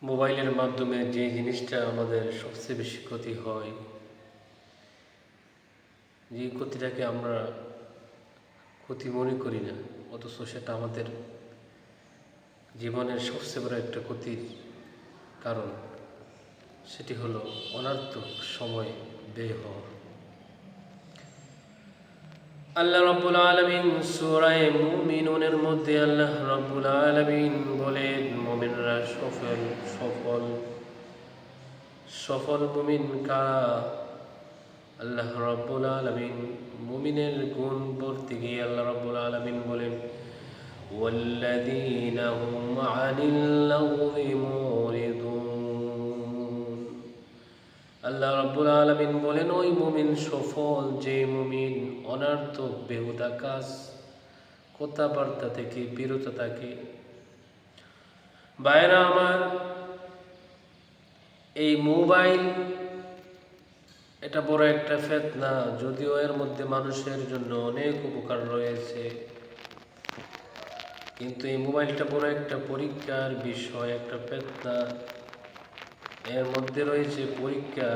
মোবাইলের মাধ্যমে যে জিনিসটা আমাদের সবচেয়ে বেশি ক্ষতি হয়, যে ক্ষতিটাকে আমরা ক্ষতি মনে করি না, অথচ সেটা আমাদের জীবনের সবচেয়ে বড় একটা ক্ষতির কারণ, সেটি হলো অনর্থক সময় ব্যয় হওয়া। আল্লাহ রাব্বুল আলামিন সূরা মুমিনুনের মধ্যে আল্লাহ রাব্বুল আলামিন বলেন, মুমিনরা সফল সফল মুমিন কারা? আল্লাহ রাব্বুল আলামিন মুমিনের গুণ বলতে গিয়ে আল্লাহ রাব্বুল আলামিন বলেন, ওয়াল্লাযীনা হুম আনিল লাগবি মুরিদুন। আল্লাহ রাব্বুল আলামিন বলেন, ওই মুমিন সফল যে মুমিন অনর্থক বেহুদা কাজ কথাবার্তা থেকে বিরত থাকে। ভাইরা আমার, এই মোবাইল এটা বড় একটা ফিতনা, যদিও এর মধ্যে মানুষের জন্য অনেক উপকার রয়েছে, কিন্তু এই মোবাইলটা বড় একটা পরীক্ষার বিষয়, একটা ফিতনা। এর মধ্যে রয়েছে পরীক্ষা।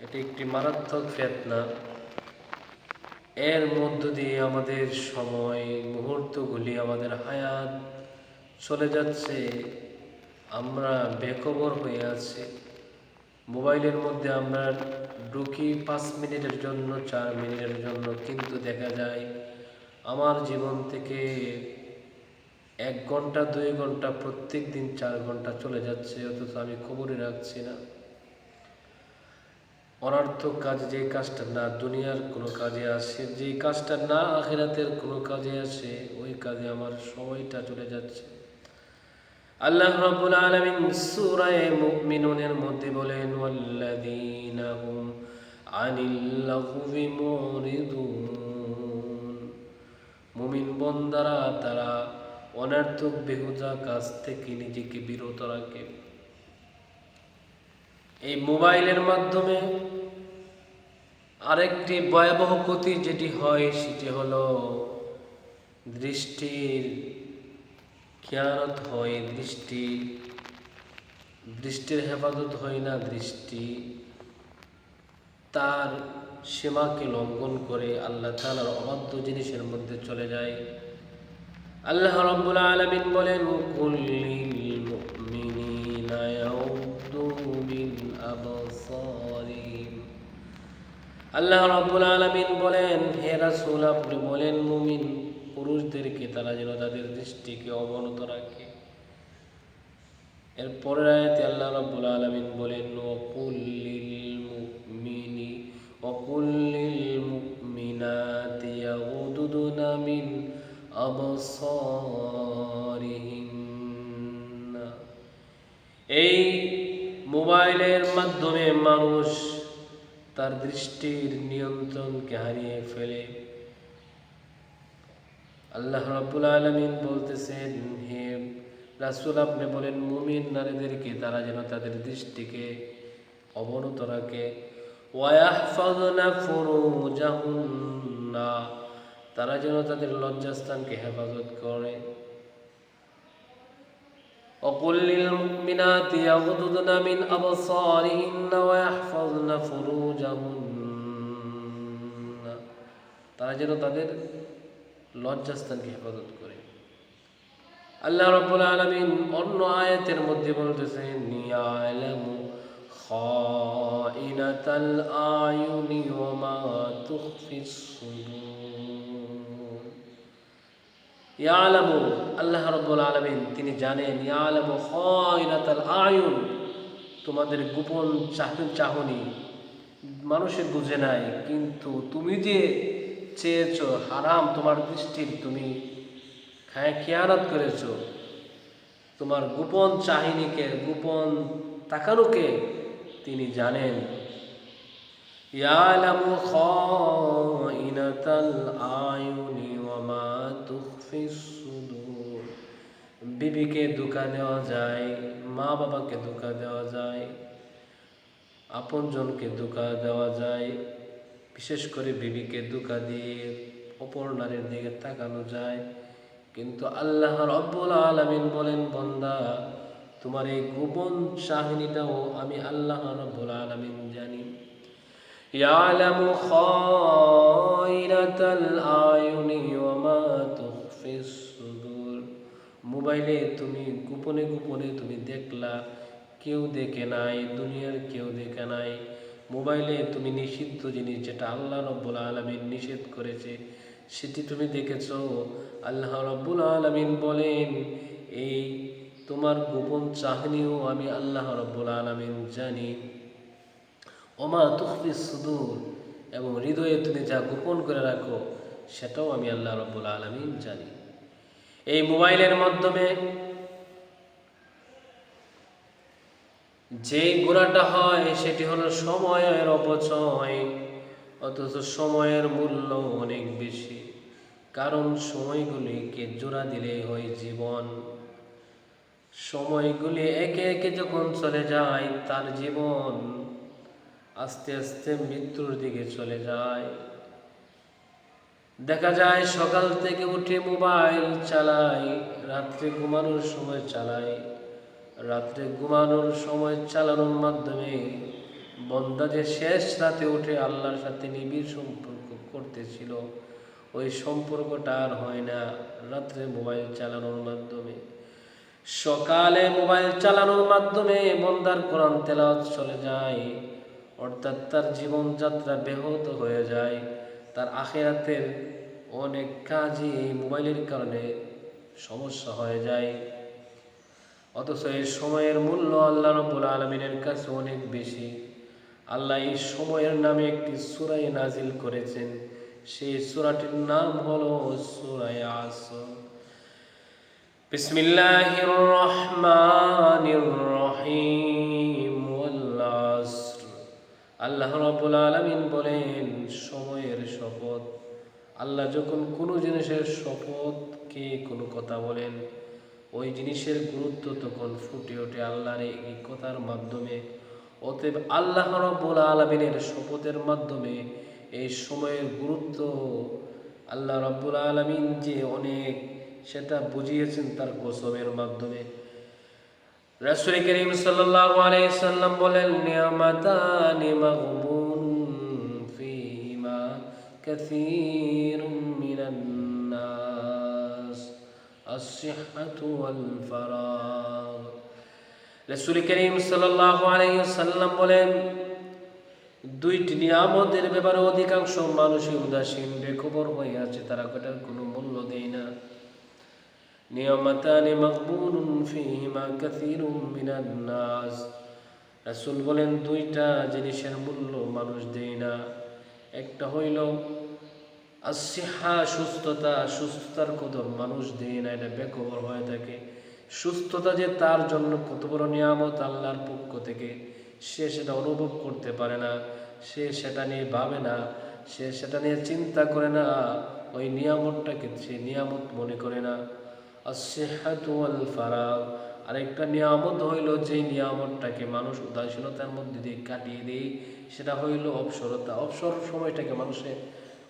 এটি একটি মারাত্মক ফিতনা। এর মধ্য দিয়ে আমাদের সময়, মুহূর্তগুলি, আমাদের হায়াত চলে যাচ্ছে, আমরা বেখবর হয়ে আছি। মোবাইলের মধ্যে আমরা ঢুকি 5 মিনিটের জন্য, 4 মিনিটের জন্য, কিন্তু দেখা যায় আমার জীবন থেকে 1 ঘন্টা 2 ঘন্টা প্রত্যেক দিন 4 ঘন্টা চলে যাচ্ছে, অথচ আমি খবরই রাখছি না। অনর্থক কাজ, যে কাজটা না দুনিয়ার কোনো কাজে আসে, যে কাজটা না আখিরাতের কোনো কাজে আসে, ওই কাজে আমার সময়টা চলে যাচ্ছে। আল্লাহ রাব্বুল আলামিন সূরা মুমিনুনের মধ্যে বলেন, ওয়াল্লাযীনা হুম আনিল লাগবি মুরিদুন। মুমিন বান্দারা তারা অনর্থক বেহুদা কাজ থেকে নিজেকে বিরত রাখে। এই মোবাইলের মাধ্যমে আরেকটি ভয়াবহ ক্ষতি যেটি হয়, সেটি হলো দৃষ্টির খেয়ানত হয়। দৃষ্টির হেফাজত হয় না। দৃষ্টি তার সীমাকে লঙ্ঘন করে আল্লাহ তাআলার অবাধ্য জিনিসের মধ্যে চলে যায়। আল্লাহ রাব্বুল আলামিন বলেন, কুল্লিল মুমিনিনা ইয়াউদ্দু মিন আবসারিহিম। আল্লাহ রাব্বুল আলামিন বলেন, হে রাসূল আপনি বলেন মুমিন পুরুষদেরকে তারা যেন তাদের দৃষ্টিকে অবনত রাখে। এর পরের আয়াতে আল্লাহ রাব্বুল আলামিন বলেন, ওয়াকুল্লিল মুমিনাতি ইয়াগুদুনা মিন আবসারিহিন্না। এই মোবাইলের মাধ্যমে মানুষ তার দৃষ্টির নিয়ন্ত্রণকে হারিয়ে ফেলে। আল্লাহ রাব্বুল আলামিন বলতেছেন, হে রাসূল আপনি বলেন মুমিন নারীদেরকে তারা যেন তাদের দৃষ্টিকে অবনত রাখে। ওয়ায়াহফাযনা ফুরুজাহুন্না, তারা যেন তাদের লজ্জাস্থানকে হেফাজত করে। ওয়াকুল্লিল মুমিনাতি ইয়াগুদুনা মিন আবসারিহিন্না ওয়ায়াহফাযনা ফুরুজাহুন্না, তারা যেন তাদের লজ্জাস্থানকে হেফাজত করে। আল্লাহ রাব্বুল আলামিন অন্য আয়াতের মধ্যে বলতেছেন, ইয়ালামু খাইনাতাল আয়ুনি ওয়া মা তুখফিস সুদুর। ইয়ালামু, আল্লাহ রাব্বুল আলামিন তিনি জানেন, ইয়ালামু খাইনাতাল আয়ুন, তোমাদের গোপন চাহনি মানুষে বুঝে নাই, কিন্তু তুমি যে চেয়েছো হারাম তোমার দৃষ্টির, তুমি খেয়ানত করেছো, তোমার গোপন চাহিনীকে, গোপন তাকানোকে তিনি জানেন। ইয়ালামু খাইনাতাল আয়ুনি ওয়া মা তুখফিস সুদুর। বিবিকে ধোঁকা দেওয়া যায়, মা বাবাকে ধোঁকা দেওয়া যায়, আপনজনকে ধোঁকা দেওয়া যায়, বিশেষ করে বিবিকে ধোঁকা দিয়ে অপর নারীর দিকে তাকানো যায়। কিন্তু আল্লাহ রাব্বুল আলামিন বলেন, বান্দা তোমার এই গোপন চাহনিটাও আমি আল্লাহ রাব্বুল আলামিন জানি। ইয়ালামু খায়িনাতাল আয়ুনি ওয়া মা তুখফিস সুদূর। মোবাইলে তুমি গোপনে গোপনে তুমি দেখলা, কেউ দেখে নাই, দুনিয়ার কেউ দেখে নাই। মোবাইলে তুমি নিষিদ্ধ জিনিস, যেটা আল্লাহ রাব্বুল আলামিন নিষেধ করেছে, সেটি তুমি দেখেছ। আল্লাহ রাব্বুল আলামিন বলেন, এই তোমার গোপন চাহনিও আমি আল্লাহ রাব্বুল আলামিন জানি। ওমা তুখফিস সুদূর, এবং হৃদয়ে তুমি যা গোপন করে রাখো সেটাও আমি আল্লাহ রাব্বুল আলামিন জানি। এই মোবাইলের মাধ্যমে যে গুনাহটা হয় সেটি হলো সময়ের অপচয়, অথচ সময়ের মূল্য অনেক বেশি। কারণ সময়গুলিকে জোড়া দিলে হয় জীবন। সময়গুলি একে একে যখন চলে যায়, তার জীবন আস্তে আস্তে মৃত্যুর দিকে চলে যায়। দেখা যায় সকাল থেকে উঠে মোবাইল চালাই, রাত্রে ঘুমানোর সময় চালাই। রাত্রে ঘুমানোর সময় চালানোর মাধ্যমে বন্দা যে শেষ রাতে উঠে আল্লাহর সাথে নিবিড় সম্পর্ক করতেছিল, ওই সম্পর্কটা আর হয় না রাত্রে মোবাইল চালানোর মাধ্যমে। সকালে মোবাইল চালানোর মাধ্যমে বন্দার কোরআন তেলাওয়াত চলে যায়, অর্থাৎ তার জীবনযাত্রা ব্যাহত হয়ে যায়। তার আখিরাতের অনেক কাজই এই মোবাইলের কারণে সমস্যা হয়ে যায়। অথচ এই সময়ের মূল্য আল্লাহ রাব্বুল আলামিনের কাছে অনেক বেশি। আল্লাহ এই সময়ের নামে একটি সূরা নাজিল করেছেন, সেই সূরাটির নাম হলো সূরা আসর। বিসমিল্লাহির রহমানির রহিম, ওয়াল আসর। আল্লাহ রাব্বুল আলামিন বলেন, সময়ের শপথ। আল্লাহ যখন কোনো জিনিসের শপথকে কোনো কথা বলেন, ওই জিনিসের গুরুত্ব তখন ফুটে ওঠে আল্লাহর এই কথার মাধ্যমে। অতএব আল্লাহ রাব্বুল আলামিনের শপথের মাধ্যমে এই সময়ের গুরুত্ব আল্লাহ রাব্বুল আলামিন যে অনেক, সেটা বুঝিয়েছেন তার কসমের মাধ্যমে। রাসূল করিম সাল্লাল্লাহু আলাইহি সাল্লাম বলেন, নিয়ামাতানি মাগবুনুন ফীহিমা কাসীরুম মিনান নাস, আস-সিহহাতু ওয়াল ফারাগ। রাসূল করিম সাল্লাল্লাহু আলাইহি সাল্লাম বলেন, দুইটি নিয়ামতের ব্যাপারে অধিকাংশ মানুষই উদাসীন, বেখবর হয়ে আছে, তারা এটার কোনো মূল্য দেয় না। নিয়ামাতানি মাগবুনুন ফীহিমা কাসীরুম মিনান নাস। রাসূল বলেন, দুইটা জিনিসের মূল্য মানুষ দেয় না। একটা হইল আসিহা, সুস্থতা, সুস্থতার কদর মানুষ দেয় না, এটা বেখবর হয়ে থাকে। সুস্থতা যে তার জন্য কত বড় নিয়ামত আল্লাহর পক্ষ থেকে, সে সেটা অনুভব করতে পারে না, সে সেটা নিয়ে ভাবে না, সে সেটা নিয়ে চিন্তা করে না, ওই নিয়ামতটাকে সে নিয়ামত মনে করে না। আসিহাতু ওয়াল ফারাগ, আরেকটা নিয়ামত হইল যে নিয়ামতটাকে মানুষ উদাসীনতার মধ্যে দিয়ে কাটিয়ে দেয়, সেটা হইল অবসরতা। অবসর সময়টাকে মানুষে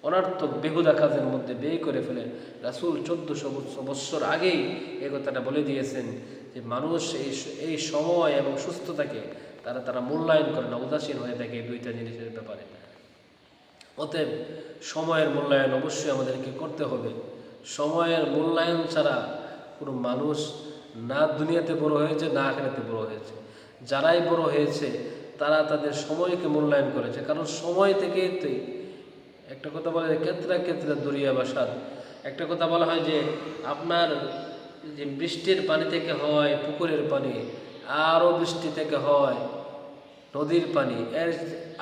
অনার্থক বেহুদা কাজের মধ্যে ব্যয় করে ফেলে। রাসূল 1400 বৎসর আগেই এই কথাটা বলে দিয়েছেন যে মানুষ এই সময় এবং সুস্থতাকে তারা মূল্যায়ন করে না, উদাসীন হয়ে থাকে এই দুইটা জিনিসের ব্যাপারে। অতএব সময়ের মূল্যায়ন অবশ্যই আমাদেরকে করতে হবে। সময়ের মূল্যায়ন ছাড়া কোনো মানুষ না দুনিয়াতে বড় হয়েছে, না আখিরাতে বড় হয়েছে। যারাই বড় হয়েছে তারা তাদের সময়কে মূল্যায়ন করেছে, কারণ সময় থেকেই তো একটা কথা বলা যায়, ক্ষেত্রা ক্ষেত্রে দরিয়া বাসাদ। একটা কথা বলা হয় যে আপনার যে বৃষ্টির পানি থেকে হয় পুকুরের পানি, আরও বৃষ্টি থেকে হয় নদীর পানি, এর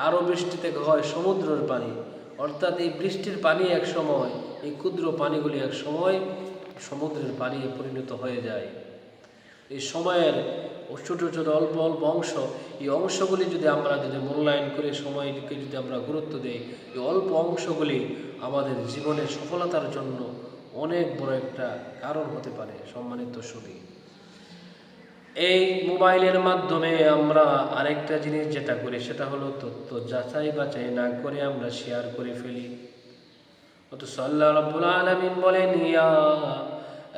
আরও বৃষ্টি থেকে হয় সমুদ্রের পানি। অর্থাৎ এই বৃষ্টির পানি এক সময়, এই ক্ষুদ্র পানিগুলি এক সময় সমুদ্রের পানি পরিণত হয়ে যায়। এই সময়ের ছোটো ছোটো অল্প অল্প অংশ, এই অংশগুলি যদি আমরা মূল্যায়ন করে সময়কে যদি আমরা গুরুত্ব দিই, এই অল্প অংশগুলি আমাদের জীবনের সফলতার জন্য অনেক বড় একটা কারণ হতে পারে। সম্মানিত সুধী, এই মোবাইলের মাধ্যমে আমরা আরেকটা জিনিস যেটা করি সেটা হলো তথ্য যাচাই বাছাই না করে আমরা শেয়ার করে ফেলি। অথচ আল্লাহ রাব্বুল আলামিন বলেন, ইয়া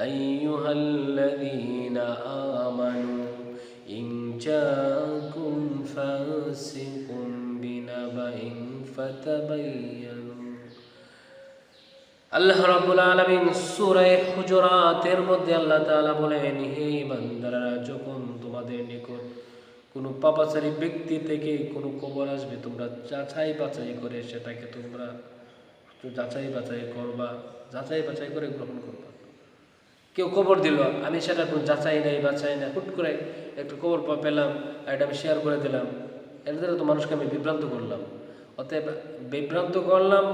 আইয়ুহাল্লাযীনা আমানু جاءكم فاسق بنبأ فتبينوا। আল্লাহ রাব্বুল আলামিন সূরা হুজুরাতের মধ্যে আল্লাহ তাআলা বলেন, হে বান্দারা, যখন তোমাদের নিকট কোনো পাপাচারী ব্যক্তি থেকে কোনো খবর আসবে, তোমরা যাচাই বাছাই করে সেটাকে তোমরা যাচাই বাছাই করবা, যাচাই বাছাই করে গ্রহণ করবা। কেউ খবর দিল, আমি সেটা কোনো যাচাই নাই বাছাই না, হুট করে একটা খবর পেলাম, এটা আমি শেয়ার করে দিলাম, এর দ্বারা তো মানুষকে আমি বিভ্রান্ত করলাম। অতএব বিভ্রান্ত করলাম,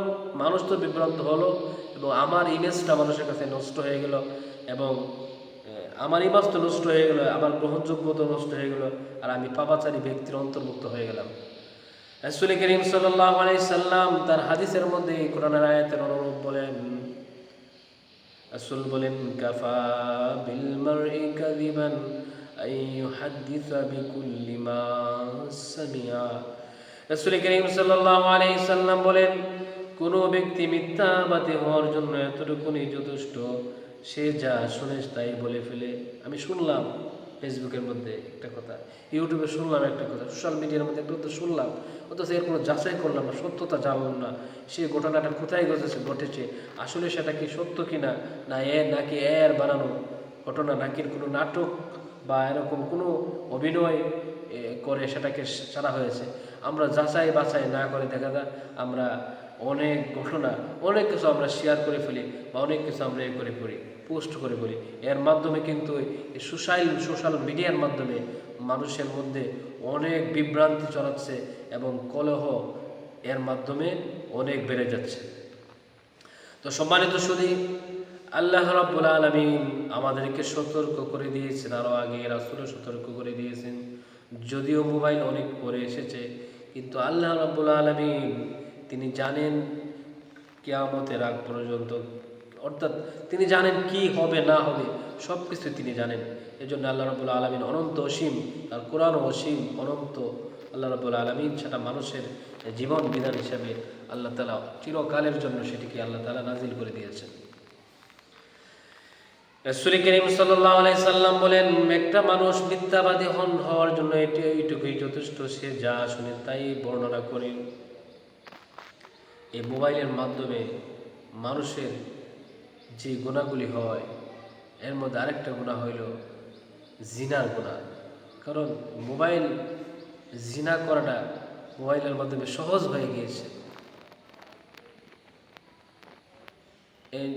মানুষ তো বিভ্রান্ত হলো এবং আমার ইমেজটা মানুষের কাছে নষ্ট হয়ে গেল এবং আমার ইমেজ তো নষ্ট হয়ে গেল, আমার গ্রহণযোগ্যতা নষ্ট হয়ে গেল, আর আমি পাপাচারী ব্যক্তির অন্তর্ভুক্ত হয়ে গেলাম। রাসূল করিম সাল্লাল্লাহু আলাইহি সাল্লাম তার হাদিসের মধ্যে কোরআনের আয়াতের অনুরূপ বলেন, রাসূল বলেন, কাফা বিল মারই কাযিবান আই ইউহাদ্দিসা বিকুল্লি মা সামিআ। রাসূল করিম সাল্লাল্লাহু আলাইহি সাল্লাম বলেন, কোনো ব্যক্তি মিথ্যাবাদী হওয়ার জন্য এতটুকুনি যথেষ্ট, সে যা শুনে তাই বলে ফেলে। আমি শুনলাম ফেসবুকের মধ্যে একটা কথা, ইউটিউবে শুনলাম একটা কথা, সোশ্যাল মিডিয়ার মধ্যে একটা কথা শুনলাম, অথচ এর কোনো যাচাই করলাম না, সত্যতা জানলাম না, সেই ঘটনাটা কোথায় ঘটেছে, আসলে সেটা কি সত্য কিনা, না নাকি এর বানানো ঘটনা, নাকি কোনো নাটক বা এরকম কোনো অভিনয় করে সেটাকে ছাড়া হয়েছে। আমরা যাচাই বাছাই না করে দেখা যায় আমরা অনেক ঘটনা, অনেক কিছু আমরা শেয়ার করে ফেলি বা অনেক কিছু আমরা করে পড়ি, পোস্ট করে বলি। এর মাধ্যমে কিন্তু এই সোশ্যাল মিডিয়ার মাধ্যমে মানুষের মধ্যে অনেক বিভ্রান্তি ছড়াচ্ছে এবং কলহ এর মাধ্যমে অনেক বেড়ে যাচ্ছে। তো সম্মানিত শুধু আল্লাহ রাব্বুল আলামিন আমাদেরকে সতর্ক করে দিয়েছেন, আরও আগে রাসূলও সতর্ক করে দিয়েছেন। যদিও মোবাইল অনেক পরে এসেছে, কিন্তু আল্লাহ রাব্বুল আলামিন তিনি জানেন কিয়ামতের আগ পর্যন্ত, অর্থাৎ তিনি জানেন কি হবে না হবে, সব কিছু তিনি জানেন। এজন্য আল্লাহ রাব্বুল আলামিন অনন্ত অসীম, তার কোরআন অসীম অনন্ত। আল্লাহ রাব্বুল আলামিন সেটা মানুষের জীবন বিধান হিসাবে আল্লাহ তাআলা চিরকালের জন্য সেটিকে আল্লাহ তাআলা নাজিল করে দিয়েছেন। রাসূল করিম সাল্লাল্লাহু আলাইহি সাল্লাম বলেন, একটা মানুষ মিথ্যাবাদী হওয়ার জন্য এইটুকুই যথেষ্ট, সে যা শুনে তাই বর্ণনা করে। এই মোবাইলের মাধ্যমে মানুষের যে গুনাহগুলি হয়, এর মধ্যে আরেকটা গুনাহ হইল জিনার গুনাহ। কারণ মোবাইল জিনা করাটা মোবাইলের মাধ্যমে সহজ হয়ে গিয়েছে। এই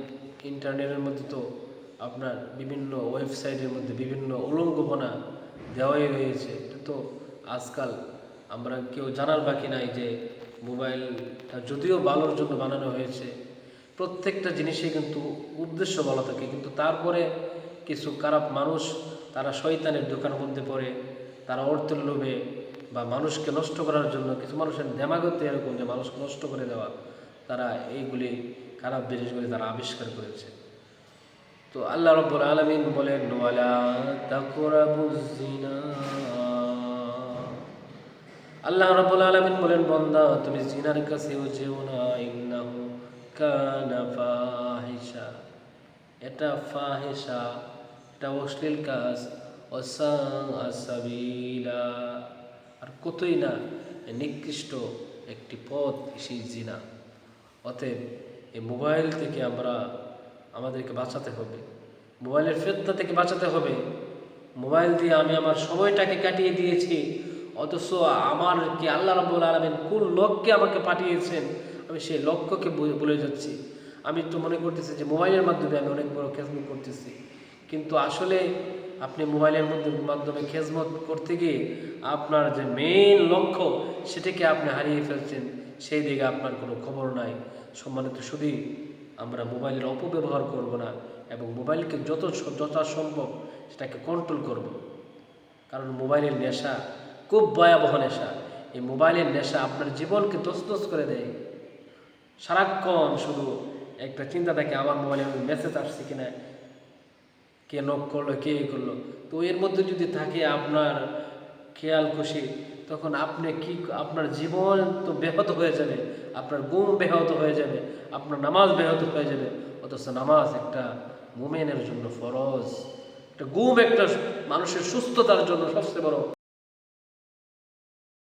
ইন্টারনেটের মধ্যে তো আপনার বিভিন্ন ওয়েবসাইটের মধ্যে বিভিন্ন উলঙ্গপনা দেওয়াই রয়েছে। এটা তো আজকাল আমরা কেউ জানার বাকি নাই যে মোবাইলটা যদিও ভালোর জন্য বানানো হয়েছে, প্রত্যেকটা জিনিসে কিন্তু উদ্দেশ্য ভালো থাকে, কিন্তু তারপরে কিছু খারাপ মানুষ তারা শয়তানের দোকানের মধ্যে পড়ে, তারা অর্থের লোভে বা মানুষকে নষ্ট করার জন্য, কিছু মানুষের দেমাগতে এরকম যে মানুষকে নষ্ট করে দেওয়া, তারা এইগুলি খারাপ জিনিসগুলি তারা আবিষ্কার করেছে। তো আল্লাহ রাব্বুল আলামিন বলেন, ওয়ালা তাকরাবুজ জিনা। আল্লাহ রাব্বুল আলামিন বলেন, বান্দা তুমি জিনার কাছেও যেও না, ইন্নাহু কানা ফাহিশা, এটা ফাহিশা, এটা অশ্লীল কাজ, ওয়াসাআ সাবিলা, আর কতই না নিকৃষ্ট একটি পথ সেই জিনা। অতএব এই মোবাইল থেকে আমাদেরকে বাঁচাতে হবে, মোবাইলের ফিতনা থেকে বাঁচাতে হবে। মোবাইল দিয়ে আমি আমার সময়টাকে কাটিয়ে দিয়েছি, অথচ আমার কি আল্লাহ রাব্বুল আলামিন কোন লক্ষ্যে আমাকে পাঠিয়েছেন আমি সেই লক্ষ্যকে ভুলে যাচ্ছি। আমি তো মনে করতেছি যে মোবাইলের মাধ্যমে আমি অনেক বড় খেজমত করতেছি, কিন্তু আসলে আপনি মোবাইলের মাধ্যমে খেজমত করতে গিয়ে আপনার যে মেইন লক্ষ্য সেটাকে আপনি হারিয়ে ফেলছেন, সেই দিকে আপনার কোনো খবর নাই। সম্মানিত শুধু আমরা মোবাইলের অপব্যবহার করব না এবং মোবাইলকে যথাসম্ভব সেটাকে কন্ট্রোল করব। কারণ মোবাইলের নেশা খুব ভয়াবহ নেশা। এই মোবাইলের নেশা আপনার জীবনকে তছনছ করে দেয়। সারাক্ষণ শুধু একটা চিন্তা থাকে, আমার মোবাইলে মেসেজ আসছে কিনা, কে নক করলো, কে করলো। তো এর মধ্যে যদি থাকে আপনার খেয়াল খুশি, তখন আপনার জীবন তো ব্যাহত হয়ে যাবে, আপনার ঘুম ব্যাহত হয়ে যাবে, আপনার নামাজ ব্যাহত হয়ে যাবে। অথচ নামাজ একটা মুমিনের জন্য ফরজ, একটা ঘুম একটা মানুষের সুস্থতার জন্য সবচেয়ে বড়